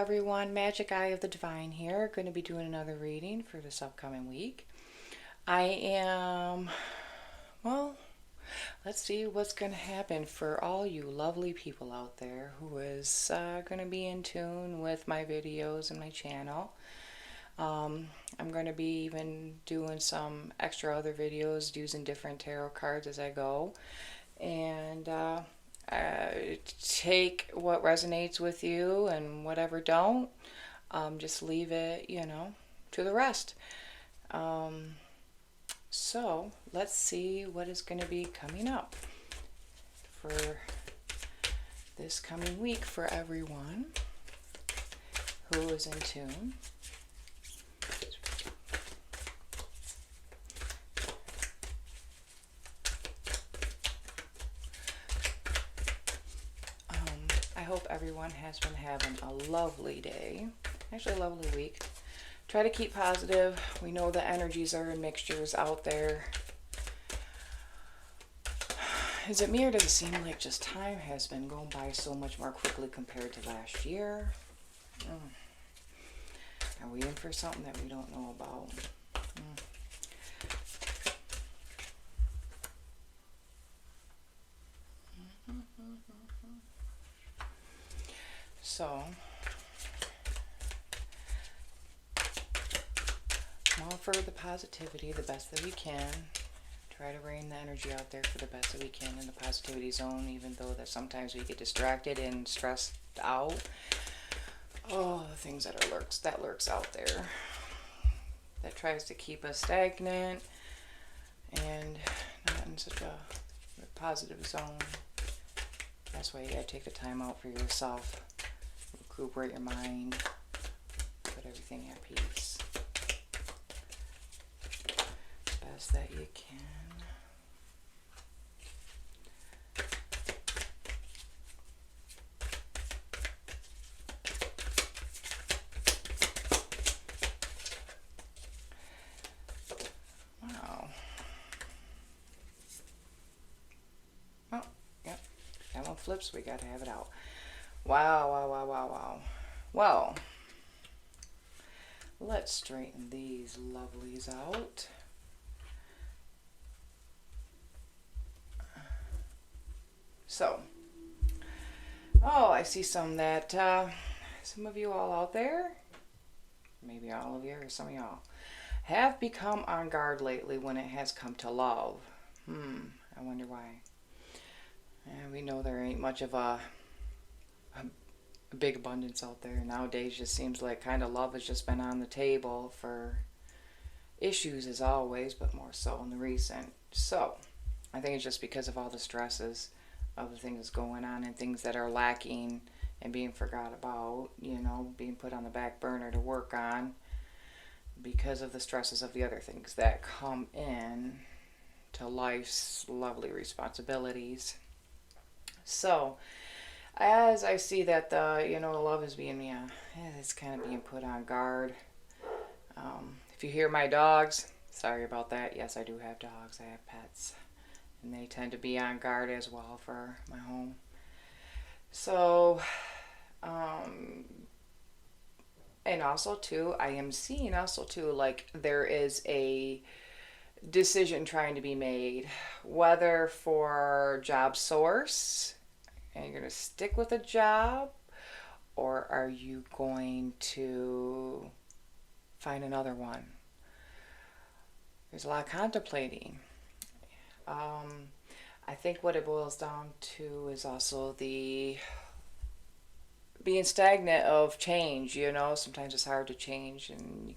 everyone, Magic Eye of the Divine here. Going to be doing another reading for this upcoming week. I am, well, let's see what's going to happen for all you lovely people out there who is going to be in tune with my videos and my channel. I'm going to be even doing some extra other videos using different tarot cards as I go. And take what resonates with you and whatever don't, just leave it, to the rest. So let's see what is going to be coming up for this coming week for everyone who is in tune. I hope everyone has been having a lovely day, actually a lovely week. Try to keep positive. We know the energies are in mixtures out there. Is it me or does it seem like just time has been going by so much more quickly compared to last year? Are we in for something that we don't know about? So, offer the positivity the best that we can. Try to rein the energy out there for the best that we can in the positivity zone, even though that sometimes we get distracted and stressed out. Oh, the things that lurks out there that tries to keep us stagnant and not in such a positive zone. That's why you gotta take the time out for yourself. Recuperate your mind. Put everything at peace. Best that you can. Wow. Oh, yep. That one flips. We gotta have it out. Wow, wow, wow, wow, wow. Well, let's straighten these lovelies out. So, I see some of you all out there, maybe all of you or some of y'all, have become on guard lately when it has come to love. I wonder why. And we know there ain't much of a big abundance out there nowadays. Just seems like kind of love has just been on the table for issues as always, but more so in the recent. So I think it's just because of all the stresses of the things going on and things that are lacking and being forgot about, being put on the back burner to work on because of the stresses of the other things that come in to life's lovely responsibilities. So as I see that love is being, it's kind of being put on guard. If you hear my dogs, sorry about that. Yes, I do have dogs. I have pets. And they tend to be on guard as well for my home. So, and also too, I am seeing also too, like there is a decision trying to be made, whether for job source, and you're going to stick with a job, or are you going to find another one? There's a lot of contemplating. I think what it boils down to is also the being stagnant of change, sometimes it's hard to change and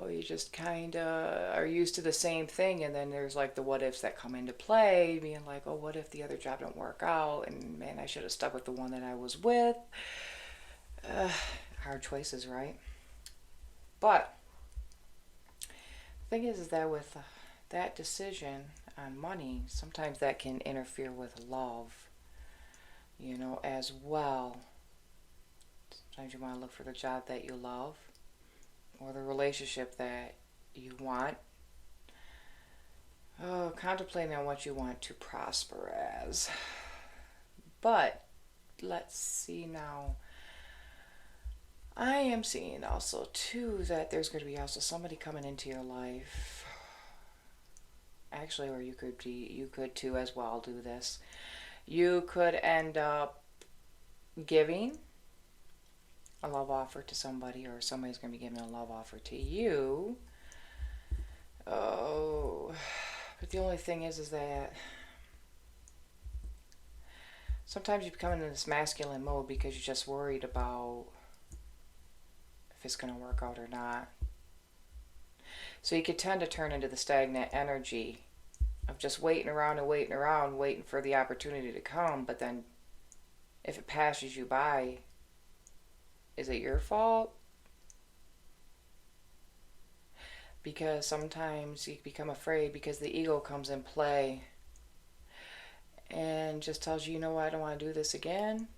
you just kind of are used to the same thing, and then there's like the what ifs that come into play, being like, oh, what if the other job don't work out, and man, I should have stuck with the one that I was with. Hard choices, right? But the thing is that with that decision on money, sometimes that can interfere with love, as well. Sometimes you want to look for the job that you love or the relationship that you want. Contemplating on what you want to prosper as. But let's see now. I am seeing also too that there's going to be also somebody coming into your life. Actually, or you could too as well do this. You could end up giving a love offer to somebody, or somebody's going to be giving a love offer to you. Oh, but the only thing is that sometimes you become in this masculine mode because you're just worried about if it's going to work out or not. So you could tend to turn into the stagnant energy of just waiting around and waiting around, waiting for the opportunity to come. But then if it passes you by, is it your fault? Because sometimes you become afraid because the ego comes in play and just tells you, you know what, I don't want to do this again.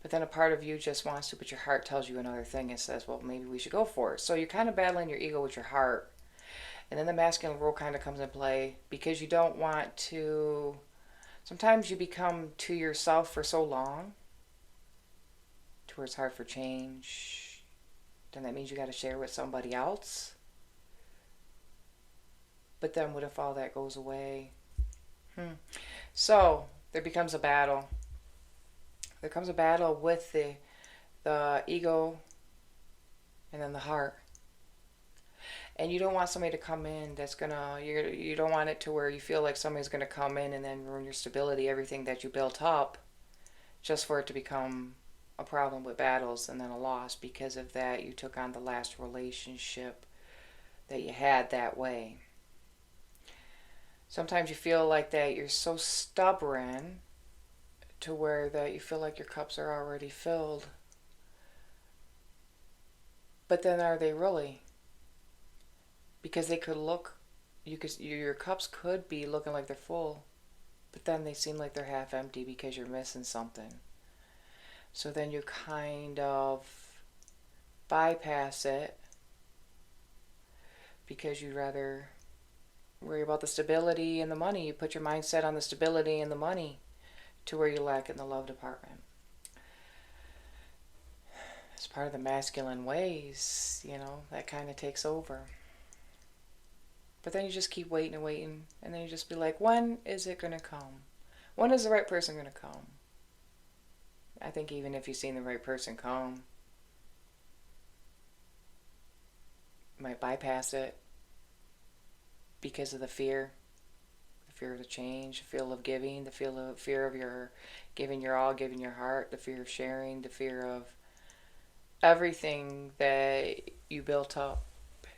But then a part of you just wants to, but your heart tells you another thing and says, well, maybe we should go for it. So you're kind of battling your ego with your heart. And then the masculine role kind of comes in play because you don't want to. Sometimes you become to yourself for so long to where it's hard for change. Then that means you got to share with somebody else. But then what if all that goes away? So there becomes a battle. There comes a battle with the ego and then the heart. And you don't want somebody to come in that's gonna, you don't want it to where you feel like somebody's gonna come in and then ruin your stability, everything that you built up, just for it to become a problem with battles and then a loss. Because of that, you took on the last relationship that you had that way. Sometimes you feel like that you're so stubborn to where that you feel like your cups are already filled. But then are they really? Because they could look, your cups could be looking like they're full, but then they seem like they're half empty because you're missing something. So then you kind of bypass it because you'd rather worry about the stability and the money. You put your mindset on the stability and the money to where you lack in the love department. It's part of the masculine ways, that kind of takes over. But then you just keep waiting and waiting, and then you just be like, when is it going to come? When is the right person going to come? I think even if you've seen the right person come, you might bypass it because of the fear of the change, the fear of giving, the fear of your giving your all, giving your heart, the fear of sharing, the fear of everything that you built up.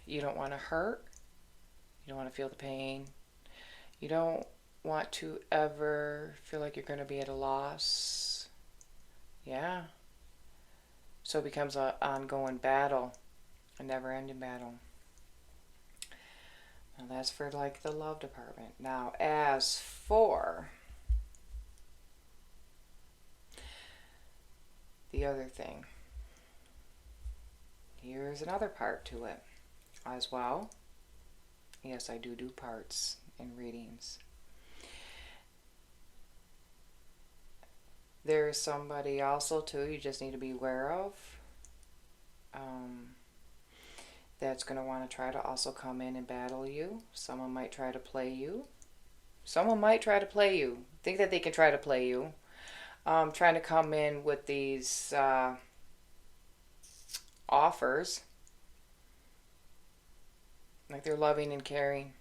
You don't want to hurt. You don't want to feel the pain. You don't want to ever feel like you're going to be at a loss. Yeah. So it becomes an ongoing battle, a never-ending battle. Now that's for like the love department. Now as for the other thing, here's another part to it as well. Yes, I do parts in readings. There is somebody also too you just need to be aware of that's going to want to try to also come in and battle you. Someone might try to play you. Think that they can try to play you. Trying to come in with these offers. Like they're loving and caring.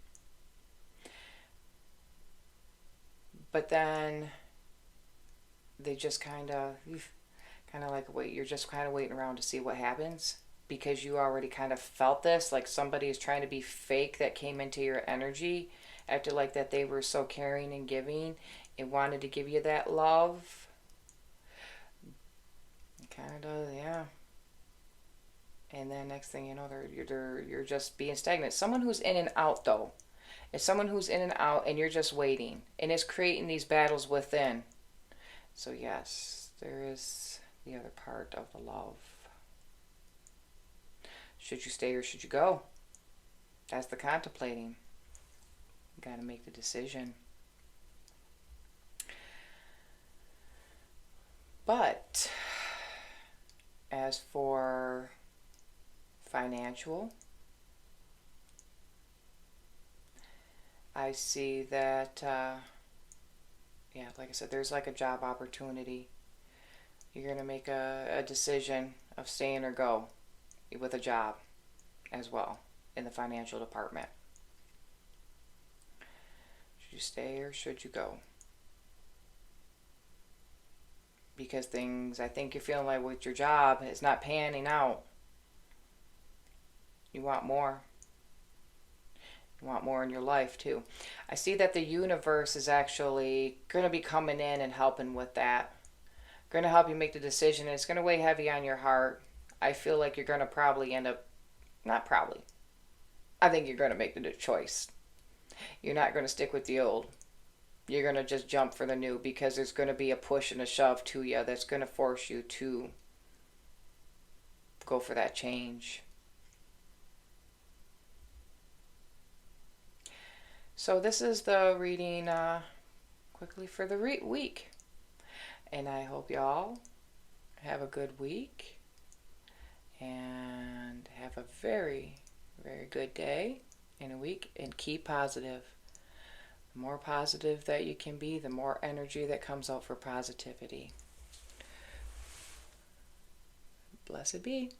But then they just kind of like wait. You're just kind of waiting around to see what happens because you already kind of felt this. Like somebody is trying to be fake that came into your energy after like that they were so caring and giving and wanted to give you that love. Kind of, yeah. And then next thing you know, you're just being stagnant. Someone who's in and out, though, is someone who's in and out, and you're just waiting, and it's creating these battles within. So yes, there is the other part of the love. Should you stay or should you go? That's the contemplating. You got to make the decision. But As for financial, I see that, yeah, like I said, there's like a job opportunity. You're going to make a decision of staying or go with a job as well in the financial department. Should you stay or should you go? Because things, I think you're feeling like with your job, it's not panning out. You want more. You want more in your life too. I see that the universe is actually going to be coming in and helping with that. Going to help you make the decision, and it's going to weigh heavy on your heart. I feel like you're going to probably end up, not probably, I think you're going to make the choice. You're not going to stick with the old. You're going to just jump for the new, because there's going to be a push and a shove to you that's going to force you to go for that change. So this is the reading quickly for the week. And I hope y'all have a good week and have a very, very good day in a week, and keep positive. The more positive that you can be, the more energy that comes out for positivity. Blessed be.